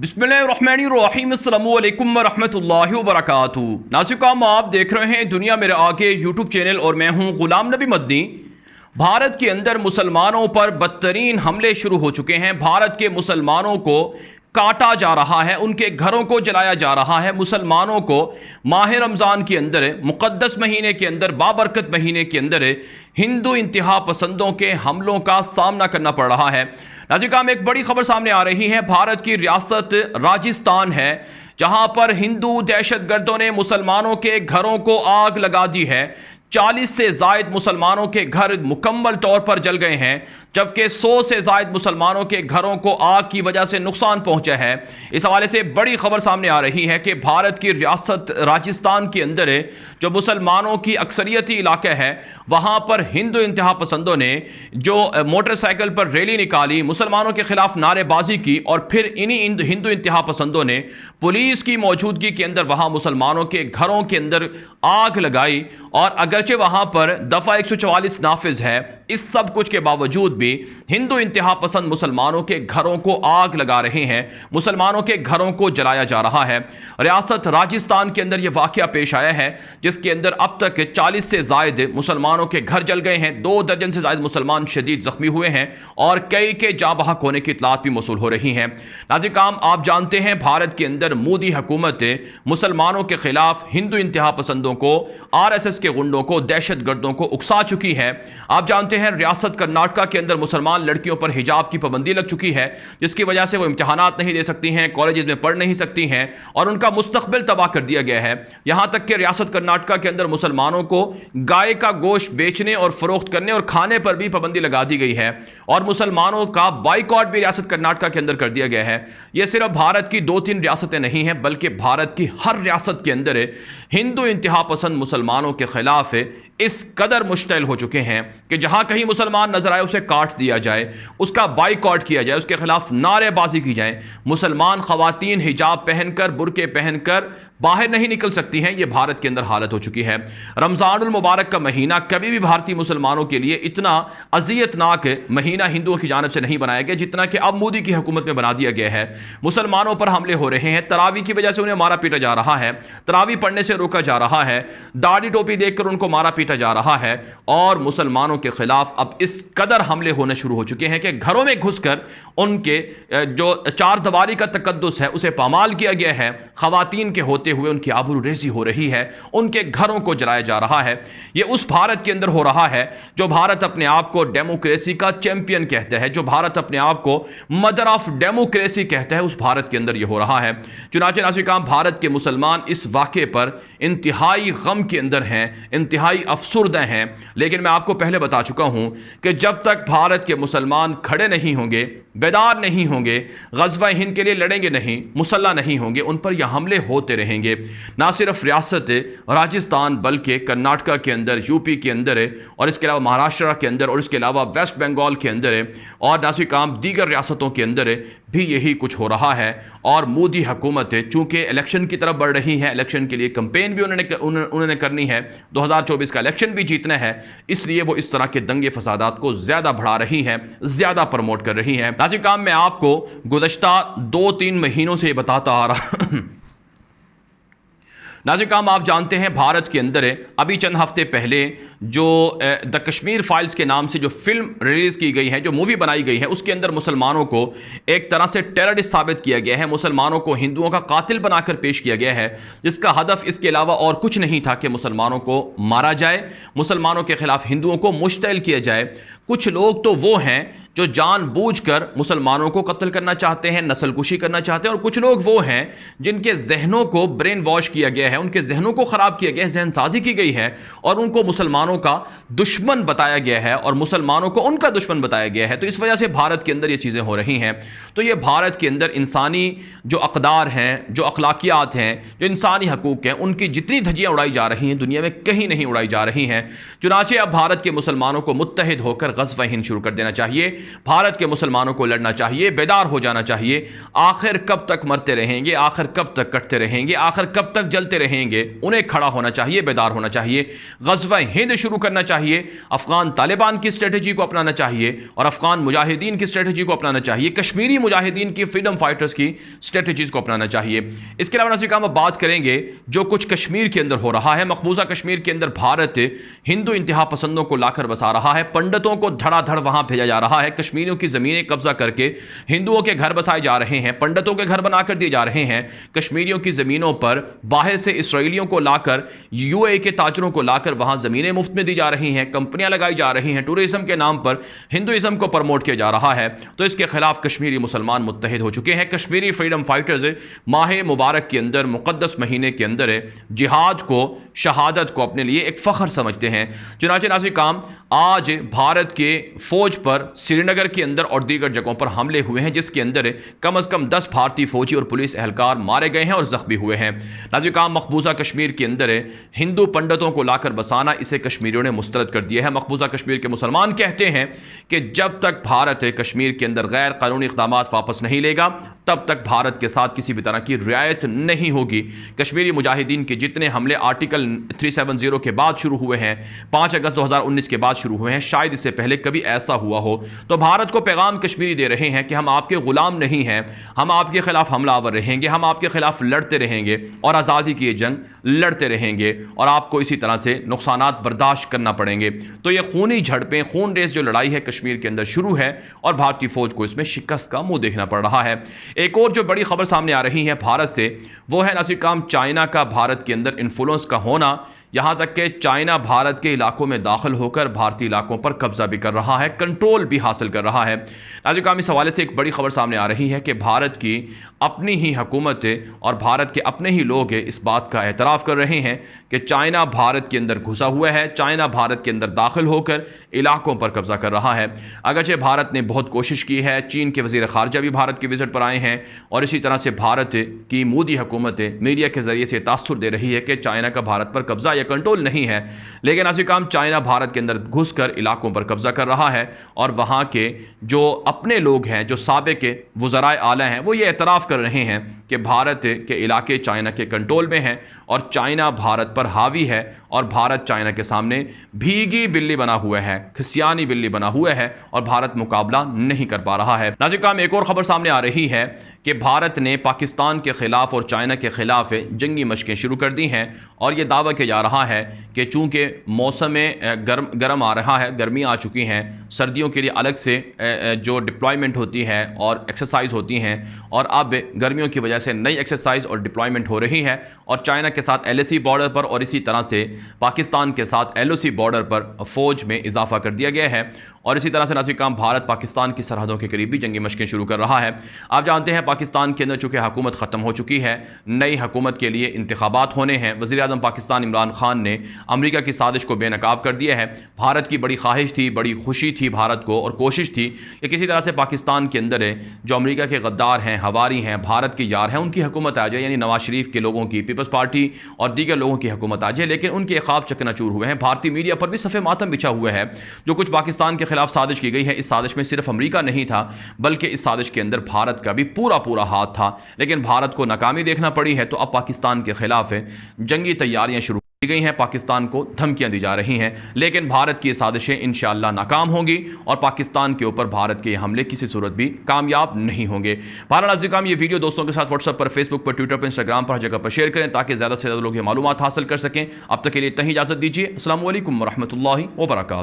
बिस्मिल्लाहिर्रहमानिर्रहीम अस्सलामु अलैकुम वरहमतुल्लाहि वबरकातुहू। नाज़िर, आप देख रहे हैं दुनिया मेरे आगे यूट्यूब चैनल और मैं हूं गुलाम नबी मदनी। भारत के अंदर मुसलमानों पर बदतरीन हमले शुरू हो चुके हैं। भारत के मुसलमानों को काटा जा रहा है, उनके घरों को जलाया जा रहा है। मुसलमानों को माह रमज़ान के अंदर, मुक़द्दस महीने के अंदर, बाबरकत महीने के अंदर हिंदू इंतहा पसंदों के हमलों का सामना करना पड़ रहा है। नाज़िर, में एक बड़ी खबर सामने आ रही है। भारत की रियासत राजस्थान है, जहां पर हिंदू दहशतगर्दों ने मुसलमानों के घरों को आग लगा दी है। 40 से ज़ायद मुसलमानों के घर मुकम्मल तौर पर जल गए हैं, जबकि 100 से ज़ायद मुसलमानों के घरों को आग की वजह से नुकसान पहुंचा है। इस हवाले से बड़ी खबर सामने आ रही है कि भारत की रियासत राजस्थान के अंदर जो मुसलमानों की अक्सरियती इलाका है, वहाँ पर हिंदू इंतहा पसंदों ने जो मोटरसाइकिल पर रैली निकाली, मुसलमानों के खिलाफ नारेबाजी की, और फिर इन्हीं हिंदू इंतहा पसंदों ने पुलिस की मौजूदगी के अंदर वहाँ मुसलमानों के घरों के अंदर आग लगाई। और अगरचे वहाँ पर दफ़ा 144 नाफिज है, इस सब कुछ के बावजूद भी हिंदू इंतहा पसंद मुसलमानों के घरों को आग लगा रहे हैं, मुसलमानों के घरों को जलाया जा रहा है। रियासत राजस्थान के अंदर यह वाक़या पेश आया है, जिसके अंदर अब तक 40 से ज़ायद मुसलमानों के घर जल गए हैं, 2 दर्जन से ज़ायद मुसलमान शदीद ज़ख्मी हुए हैं और कई के जाँ बहक होने की इतलात भी मौसूल हो रही हैं। नाज़िर, आप जानते हैं भारत के अंदर मोदी हुकूमत मुसलमानों के खिलाफ हिंदू इंतहा पसंदों को, RSS के गुंडों को, दहशतगर्दों को उकसा चुकी है। आप जानते हैं रियासत कर्नाटका के अंदर मुसलमान लड़कियों पर हिजाब की पाबंदी लग चुकी है, जिसकी वजह से वो इम्तिहानात नहीं दे सकती हैं, कॉलेजेस में पढ़ नहीं सकती हैं और उनका मुस्तकबिल तबाह कर दिया गया है। यहां तक कि रियासत कर्नाटका के अंदर मुसलमानों को गाय का गोश्त बेचने और फरोख्त करने और खाने पर भी पाबंदी लगा दी गई है और मुसलमानों का बाइकॉट भी रियासत कर्नाटका के अंदर कर दिया गया है। यह सिर्फ भारत की 2-3 रियासतें नहीं हैं, बल्कि भारत की हर रियासत के अंदर हिंदू इंतहा पसंद मुसलमानों के खिलाफ इस कदर मुश्तइल हो चुके हैं कि जहां कहीं मुसलमान नजर आए उसे काट दिया जाए, उसका बाइकॉट किया जाए, उसके खिलाफ नारेबाजी की जाए। मुसलमान खवातीन हिजाब पहनकर, बुरके पहनकर बाहर नहीं निकल सकती हैं। यह भारत के अंदर हालत हो चुकी है। रमज़ानुल मुबारक का महीना कभी भी भारतीय मुसलमानों के लिए इतना अज़ियतनाक महीना हिंदुओं की जानिब से नहीं बनाया गया जितना कि अब मोदी की हुकूमत में बना दिया गया है। मुसलमानों पर हमले हो रहे हैं, तरावी की वजह से उन्हें मारा पीटा जा रहा है, तरावी पढ़ने से रोका जा रहा है, दाढ़ी टोपी देखकर उनको मारा पीटा जा रहा है और मुसलमानों के खिलाफ अब इस कदर हमले होने शुरू हो चुके हैं कि घरों में घुसकर उनके जो चार दीवारी का तकद्दुस है उसे पामाल किया गया है। खवातीन के होते हुए उनकी आबरू रेज़ी हो रही है, उनके घरों को जलाया जा रहा है। यह उस भारत के अंदर हो रहा है जो भारत अपने आप को डेमोक्रेसी का चैंपियन कहता है, जो भारत अपने आप को मदर ऑफ डेमोक्रेसी कहता है, उस भारत के अंदर यह हो रहा है। चुनांचे नाज़िर, भारत के मुसलमान इस वाक़े पर इंतहाई गम के अंदर हैं, इंतहाई अफसुर्दा हैं। लेकिन मैं आपको पहले बता चुका हूं कि जब तक भारत के मुसलमान खड़े नहीं होंगे, बेदार नहीं होंगे, ग़ज़वा हिंद के लिए लड़ेंगे नहीं, मुसल्ला नहीं होंगे, उन पर यह हमले होते रहेंगे। ना सिर्फ रियासत राजस्थान बल्कि कर्नाटका के अंदर, यूपी के अंदर और इसके अलावा महाराष्ट्र के अंदर और इसके अलावा वेस्ट बंगाल के अंदर और नाज़िर दीगर रियासतों के अंदर भी यही कुछ हो रहा है। और मोदी हुकूमत चूँकि इलेक्शन की तरफ बढ़ रही है, इलेक्शन के लिए कैंपेन भी उन्होंने करनी है, 2024 का इलेक्शन भी जीतना है, इसलिए वो इस तरह के दंगे फसादात को ज़्यादा बढ़ा रही हैं, ज़्यादा प्रमोट कर रही हैं। नाज़िर, मैं आपको गुज़श्ता 2-3 महीनों से बताता आ रहा नाज़िर, आप जानते हैं भारत के अंदर अभी चंद हफ्ते पहले जो द कश्मीर फाइल्स के नाम से जो फिल्म रिलीज़ की गई है, जो मूवी बनाई गई है, उसके अंदर मुसलमानों को एक तरह से टेररिस्ट साबित किया गया है, मुसलमानों को हिंदुओं का कातिल बनाकर पेश किया गया है, जिसका हदफ इसके अलावा और कुछ नहीं था कि मुसलमानों को मारा जाए, मुसलमानों के खिलाफ हिंदुओं को मुश्तइल किया जाए। कुछ लोग तो वो हैं जो जानबूझकर मुसलमानों को कत्ल करना चाहते हैं, नस्लकुशी करना चाहते हैं, और कुछ लोग वो हैं जिनके जहनों को ब्रेन वॉश किया गया है, उनके जहनों को ख़राब किया गया है, जहन साजी की गई है और उनको मुसलमानों का दुश्मन बताया गया है और मुसलमानों को उनका दुश्मन बताया गया है। तो इस वजह से भारत के अंदर ये चीज़ें हो रही हैं। तो ये भारत के अंदर इंसानी जो अक़दार हैं, जो अखलाकियात हैं, जो इंसानी हकूक़ हैं, उनकी जितनी धज्जियाँ उड़ाई जा रही हैं दुनिया में कहीं नहीं उड़ाई जा रही हैं। चुनांचे अब भारत के मुसलमानों को मुत्तहिद होकर ग़ज़वा हिंद शुरू कर देना चाहिए, भारत के मुसलमानों को लड़ना चाहिए, बेदार हो जाना चाहिए। आखिर कब तक मरते रहेंगे, आखिर कब तक कटते रहेंगे, आखिर कब तक जलते रहेंगे? उन्हें खड़ा होना चाहिए, बेदार होना चाहिए। ग़ज़वा हिंद शुरू करना चाहिए, अफगान तालिबान की स्ट्रेटजी को अपनाना चाहिए और अफगान मुजाहिदीन की स्ट्रेटजी को अपनाना चाहिए, कश्मीरी मुजाहिदीन की फ्रीडम फाइटर्स की स्ट्रेटजीज को अपनाना चाहिए। इसके अलावा नाज़रीन हम बात करेंगे जो कुछ कश्मीर के अंदर हो रहा है। मकबूजा कश्मीर के अंदर भारत हिंदू इंतहा पसंदों को लाकर बसा रहा है, पंडितों को धड़ाधड़ वहां भेजा जा रहा है, कश्मीरियों की जमीनें कब्जा करके हिंदुओं के घर बसाए जा रहे हैं, पंडितों के घर बनाकर दिए जा रहे हैं, कश्मीरियों की जमीनों पर बाहर से इसराइलियों को लाकर, यूएई के ताजरों को लाकर वहां जमीनें मुफ्त में दी जा रही हैं, कंपनियां लगाई जा रही हैं, टूरिज्म के नाम पर हिंदुइज्म को प्रमोट किया जा रहा है। तो इसके खिलाफ कश्मीरी मुसलमान मुत्तहिद हो चुके हैं। कश्मीरी फ्रीडम फाइटर्स माह मुबारक के अंदर, मुकद्दस महीने के अंदर जिहाद को, शहादत को अपने लिए एक फख्र समझते हैं। चुनाचे नाज़रीन काम आज भारत के फौज पर श्रीनगर के अंदर और दीगर जगहों पर हमले हुए हैं, जिसके अंदर कम से कम 10 भारतीय फौजी और पुलिस एहलकार मारे गए हैं और जख्मी हुए हैं। नाज़रीन काम मकबूजा कश्मीर के अंदर हिंदू पंडितों को लाकर बसाना, इसे कश्मीरियों ने मुस्तरद कर दिया है। मकबूजा कश्मीर के मुसलमान कहते हैं कि जब तक भारत कश्मीर के अंदर गैर कानूनी इक़दाम वापस नहीं लेगा, तब तक भारत के साथ किसी भी तरह की रियायत नहीं होगी। कश्मीरी मुजाहिदीन के जितने हमले आर्टिकल 370 के बाद शुरू हुए हैं, 5 अगस्त 2019 के बाद शुरू हुए हैं, शायद इससे पहले कभी ऐसा हुआ हो, तो भारत को पैगाम कश्मीरी दे रहे हैं कि हम आपके गुलाम नहीं हैं, हम आपके खिलाफ हमलावर रहेंगे, हम आपके खिलाफ लड़ते रहेंगे और आज़ादी की जंग लड़ते रहेंगे और आपको इसी तरह से नुकसानात बर्दाश्त करना पड़ेंगे। तो ये खूनी झड़पें, खून रेस जो लड़ाई है कश्मीर के अंदर शुरू है और भारतीय फौज को इसमें शिकस्त का मुंह देखना पड़ रहा है। एक और जो बड़ी खबर सामने आ रही है भारत से, वो है नाज़रीन काम चाइना का भारत के अंदर इन्फ्लुएंस का होना। यहाँ तक कि चाइना भारत के इलाकों में दाखिल होकर भारतीय इलाकों पर कब्जा भी कर रहा है, कंट्रोल भी हासिल कर रहा है। नाज़रीन काम इस हवाले से एक बड़ी खबर सामने आ रही है कि भारत की अपनी ही हुकूमत और भारत के अपने ही लोग इस बात का एतराफ़ कर रहे हैं कि चाइना भारत के अंदर घुसा हुआ है, चाइना भारत के अंदर दाखिल होकर इलाकों पर कब्जा कर रहा है। अगरचे भारत ने बहुत कोशिश की है, चीन के वज़ीर ख़ारजा भी भारत के विज़िट पर आए हैं और इसी तरह से भारत की मोदी हुकूमत मीडिया के ज़रिए से तासुर दे रही है कि चाइना का भारत पर कब्जा कंट्रोल नहीं है। लेकिन नाज़रीन काम चाइना भारत के अंदर घुसकर इलाकों पर कब्जा कर रहा है और वहां के जो अपने लोग हैं, जो साबिक़ वज़राए आला हैं, वो ये एतराफ़ कर रहे हैं कि भारत के इलाके चाइना के कंट्रोल में हैं और चाइना भारत पर हावी है और भारत चाइना के सामने भीगी बिल्ली बना हुआ है, खिसियानी बिल्ली बना हुआ है और भारत मुकाबला नहीं कर पा रहा है। नाज़रीन काम एक और ख़बर सामने आ रही है कि भारत ने पाकिस्तान के ख़िलाफ़ और चाइना के ख़िलाफ़ जंगी मशक़ें शुरू कर दी हैं और ये दावा किया जा रहा है कि चूँकि मौसम गर्म आ रहा है, गर्मी आ चुकी हैं, सर्दियों के लिए अलग से जो डिप्लॉयमेंट होती है और एक्सरसाइज होती हैं और अब गर्मियों की वजह से नई एक्सरसाइज और डिप्लॉयमेंट हो रही है और चाइना के साथ LAC बॉर्डर पर और इसी तरह से पाकिस्तान के साथ LOC बॉर्डर पर फ़ौज में इजाफा कर दिया गया है और इसी तरह से नाज़रीन काम भारत पाकिस्तान की सरहदों के करीब भी जंगी मशक़ें शुरू कर रहा है। आप जानते हैं पाकिस्तान के अंदर चूँकि हुकूमत ख़त्म हो चुकी है, नई हुकूमत के लिए इंतखाबात होने हैं। वज़ीर आज़म पाकिस्तान इमरान खान ने अमेरिका की साजिश को बेनकाब कर दिया है। भारत की बड़ी ख्वाहिश थी, बड़ी खुशी थी भारत को और कोशिश थी कि किसी तरह से पाकिस्तान के अंदर जो अमेरिका के गद्दार हैं, हवारी हैं, भारत के यार हैं, उनकी हुकूमत आ जाए, यानी नवाज शरीफ के लोगों की, पीपल्स पार्टी और दीगर लोगों की हुकूमत आ जाए। लेकिन उनके ख्वाब चकनाचूर हुए हैं। भारतीय मीडिया पर भी सफ़े मातम बिछा हुआ है। जो कुछ पाकिस्तान के खिलाफ साजिश की गई है, इस साजिश में सिर्फ अमेरिका नहीं था बल्कि इस साजिश के अंदर भारत का भी पूरा हाथ था। लेकिन भारत को नाकामी देखना पड़ी है, तो अब पाकिस्तान के खिलाफ जंगी तैयारियां शुरू की गई हैं, पाकिस्तान को धमकियां दी जा रही हैं। लेकिन भारत की साजिशें इंशाअल्लाह नाकाम होंगी और पाकिस्तान के ऊपर भारत के हमले किसी सूरत भी कामयाब नहीं होंगे। बहरहाल नाज़रीन काम ये वीडियो दोस्तों के साथ व्हाट्सएप पर, फेसबुक पर, ट्विटर पर, इंस्टाग्राम पर, हर जगह पर शेयर करें ताकि ज़्यादा से ज़्यादा लोग ये मालूमात हासिल कर सकें। अब तक के लिए इतना ही इजाज़त दीजिए। अस्सलामु अलैकुम व रहमतुल्लाहि व बरकातुहू।